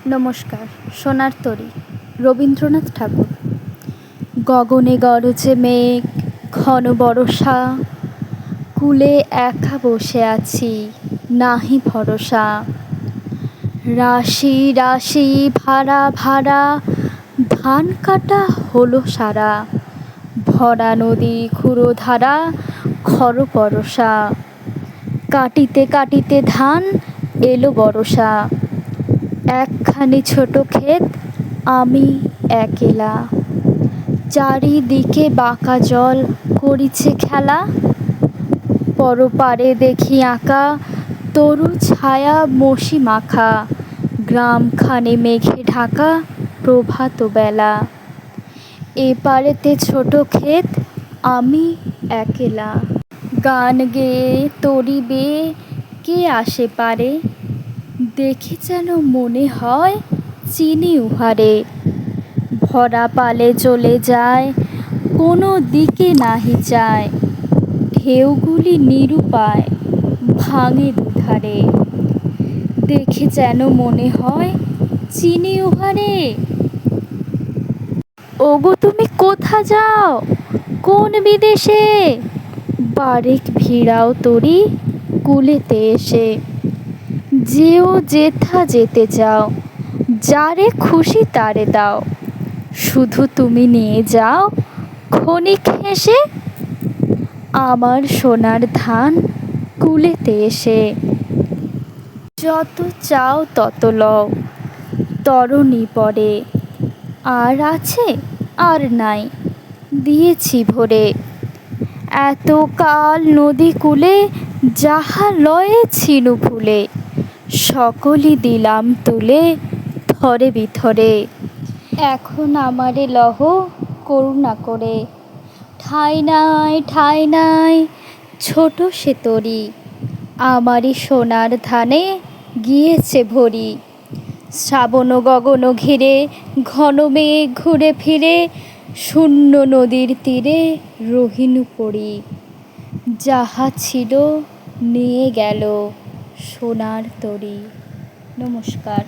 নমস্কার। সোনার তরী, রবীন্দ্রনাথ ঠাকুর। গগনে গরজে মেঘ, ঘন বরষা, কূলে একা বসে আছি, নাহি ভরসা। রাশি রাশি ভাড়া ভাড়া, ধান কাটা হলো সারা, ভরা নদী ক্ষুরধারা, খর পরশা। কাটিতে কাটিতে ধান এলো বরষা, একখানি ছোট ক্ষেত, আমি একেলা। চারিদিকে বাঁকা জল করিছে খেলা, পরপারে দেখি আঁকা তরু ছায়া মসি মাখা, গ্রামখানে মেঘে ঢাকা প্রভাত বেলা। এপারেতে ছোট ক্ষেত, আমি একেলা। গান গেয়ে তরী বেয়ে কে আসে পারে, দেখে যেন মনে হয় চিনি উহারে। ভরা পালে চলে যায়, কোনো দিকে নাহি চায়, ঢেউগুলি নিরুপায় ভাঙে দুধারে। দেখে যেন মনে হয় চিনি উহারে। ওগো তুমি কোথা যাও, কোন বিদেশে, বারেক ভিড়াও তরী কূলেতে এসে। যেও যেথা যেতে চাও, যারে খুশি তারে দাও, শুধু তুমি নিয়ে যাও ক্ষণিক হেসে, আমার সোনার ধান কূলেতে এসে। যত চাও তত লও, তরণী পরে, আর আছে আর নাই, দিয়েছি ভরে। এত কাল নদী কূলে যাহা লয়ে ছিনু ফুলে, সকলই দিলাম তুলে থরে বিথরে। এখন আমারে লহো করুণা করে, ঠাঁই নাই ঠাঁই নাই ছোট সে তরী, আমারই সোনার ধানে গিয়েছে ভরি। শ্রাবণ গগন ঘিরে ঘন মেঘ ঘুরে ফিরে, শূন্য নদীর তীরে রহিনু পড়ি। যাহা ছিল নিয়ে গেল সোনার তরী। নমস্কার।